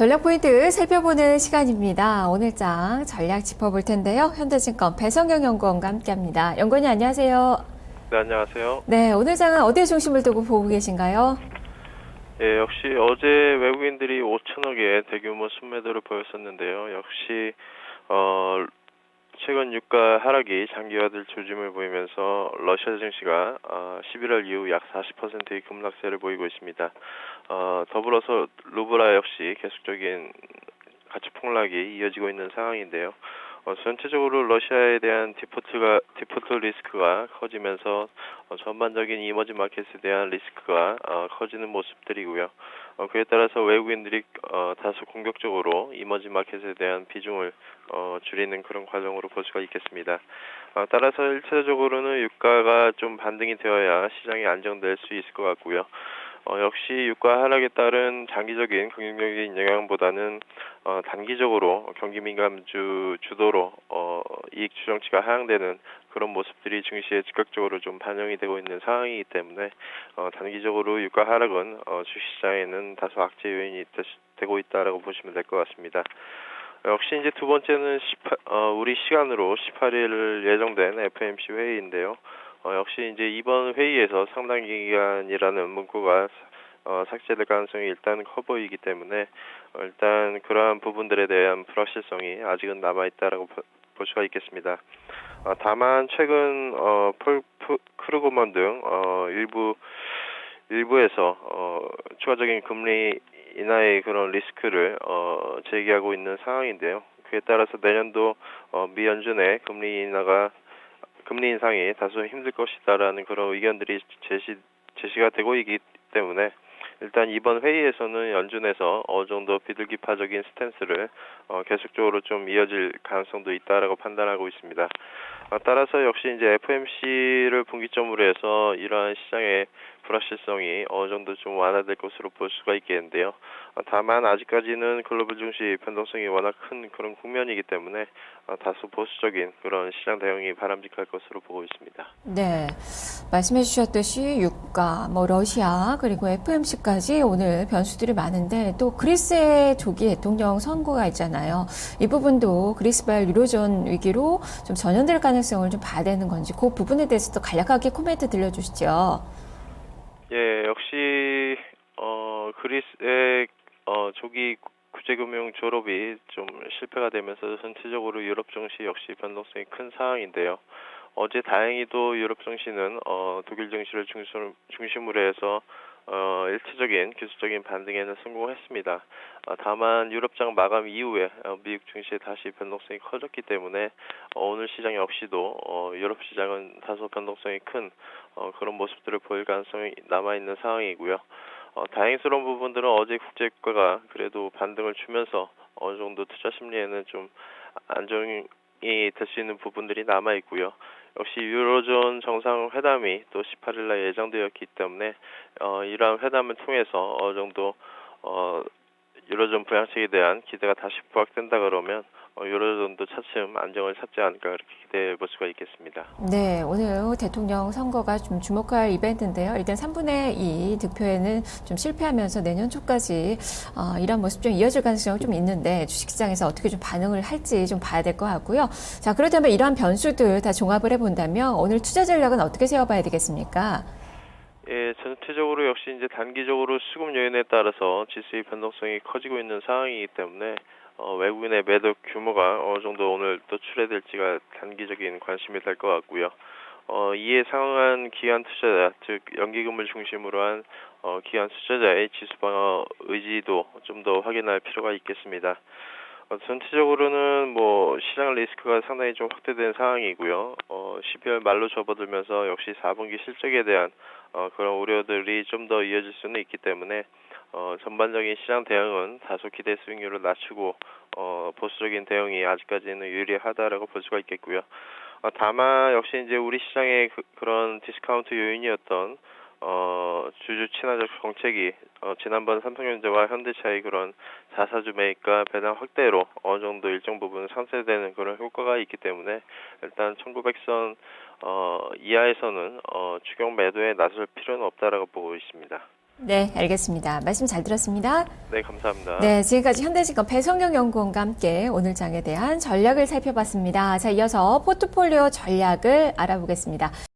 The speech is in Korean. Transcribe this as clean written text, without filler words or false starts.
전략 포인트 살펴보는 시간입니다. 오늘 장 전략 짚어볼 텐데요. 현대증권 배성경 연구원과 함께합니다. 연구원님 안녕하세요. 네, 안녕하세요. 네, 오늘 장은 어디에 중심을 두고 보고 계신가요? 예, 역시 어제 외국인들이 5천억의 대규모 순매도를 보였었는데요. 역시 최근 유가 하락이 장기화될 조짐을 보이면서 러시아 증시가 11월 이후 약 40%의 급락세를 보이고 있습니다. 더불어서 루블화 역시 계속적인 가치 폭락이 이어지고 있는 상황인데요. 전체적으로 러시아에 대한 디포트 리스크가 커지면서 전반적인 이머징 마켓에 대한 리스크가 커지는 모습들이고요. 그에 따라서 외국인들이 다소 공격적으로 이머징 마켓에 대한 비중을 줄이는 그런 과정으로 볼 수가 있겠습니다. 따라서 1차적으로는 유가가 좀 반등이 되어야 시장이 안정될 수 있을 것 같고요. 역시 유가 하락에 따른 장기적인 긍정적인 영향보다는 단기적으로 경기 민감주 주도로 이익 추정치가 하향되는 그런 모습들이 증시에 즉각적으로 좀 반영이 되고 있는 상황이기 때문에 단기적으로 유가 하락은 주식시장에는 다소 악재 요인이 되고 있다라고 보시면 될 것 같습니다. 역시 이제 두 번째는 우리 시간으로 18일 예정된 FOMC 회의인데요. 역시 이제 이번 회의에서 상당 기간이라는 문구가 삭제될 가능성이 일단 커 보이기 때문에 일단 그러한 부분들에 대한 불확실성이 아직은 남아있다라고 볼 수가 있겠습니다. 다만 최근 크루그먼 등 일부에서 추가적인 금리 인하의 그런 리스크를 제기하고 있는 상황인데요. 그에 따라서 내년도 미 연준의 금리 인상이 다소 힘들 것이다라는 그런 의견들이 제시가 되고 있기 때문에 일단 이번 회의에서는 연준에서 어느 정도 비둘기파적인 스탠스를 계속적으로 좀 이어질 가능성도 있다라고 판단하고 있습니다. 따라서 역시 이제 FOMC를 분기점으로 해서 이러한 시장의 불확실성이 어느 정도 좀 완화될 것으로 볼 수가 있겠는데요. 다만 아직까지는 글로벌 증시 변동성이 워낙 큰 그런 국면이기 때문에 다소 보수적인 그런 시장 대응이 바람직할 것으로 보고 있습니다. 네, 말씀해 주셨듯이 유가, 러시아, 그리고 FOMC까지 오늘 변수들이 많은데 또 그리스의 조기 대통령 선거가 있잖아요. 이 부분도 그리스발 유로존 위기로 좀 전염될 가능성을 좀 봐야 되는 건지 그 부분에 대해서도 간략하게 코멘트 들려주시죠. 예, 역시 그리스의 조기 구제금융 졸업이 좀 실패가 되면서 전체적으로 유럽 증시 역시 변동성이 큰 상황인데요. 어제 다행히도 유럽 증시는 독일 증시를 중심으로 해서 일차적인 기술적인 반등에는 성공했습니다. 다만 유럽장 마감 이후에 미국 증시에 다시 변동성이 커졌기 때문에 오늘 시장 역시도 유럽 시장은 다소 변동성이 큰 그런 모습들을 보일 가능성이 남아있는 상황이고요. 다행스러운 부분들은 어제 국제유가가 그래도 반등을 주면서 어느 정도 투자 심리에는 좀 안정이 될 수 있는 부분들이 남아있고요. 역시 유로존 정상회담이 또 18일날 예정되었기 때문에 이러한 회담을 통해서 어느 정도 유로존 부양책에 대한 기대가 다시 부각된다 그러면 유로존도 차츰 안정을 찾지 않을까 그렇게 기대해 볼 수가 있겠습니다. 네, 오늘 대통령 선거가 좀 주목할 이벤트인데요. 일단 3분의 2 득표에는 좀 실패하면서 내년 초까지 이런 모습 좀 이어질 가능성이 좀 있는데 주식시장에서 어떻게 좀 반응을 할지 좀 봐야 될 것 같고요. 자, 그렇다면 이러한 변수들 다 종합을 해본다면 오늘 투자 전략은 어떻게 세워봐야 되겠습니까? 예, 전체적으로 역시 이제 단기적으로 수급 요인에 따라서 지수의 변동성이 커지고 있는 상황이기 때문에 외국인의 매도 규모가 어느 정도 오늘 또 출회될지가 단기적인 관심이 될 것 같고요. 이에 상응한 기관 투자자, 즉 연기금을 중심으로 한 기관 투자자의 지수 방어 의지도 좀 더 확인할 필요가 있겠습니다. 전체적으로는 시장 리스크가 상당히 좀 확대된 상황이고요. 12월 말로 접어들면서 역시 4분기 실적에 대한 그런 우려들이 좀 더 이어질 수는 있기 때문에 전반적인 시장 대응은 다소 기대 수익률을 낮추고 보수적인 대응이 아직까지는 유리하다라고 볼 수가 있겠고요. 다만 역시 이제 우리 시장의 그런 디스카운트 요인이었던 주주 친화적 정책이 지난번 삼성전자와 현대차의 그런 자사주 매입과 배당 확대로 어느 정도 일정 부분 상쇄되는 그런 효과가 있기 때문에 일단 1900선 이하에서는 추격 매도에 나설 필요는 없다라고 보고 있습니다. 네, 알겠습니다. 말씀 잘 들었습니다. 네, 감사합니다. 네, 지금까지 현대증권 배성영 연구원과 함께 오늘 장에 대한 전략을 살펴봤습니다. 자, 이어서 포트폴리오 전략을 알아보겠습니다.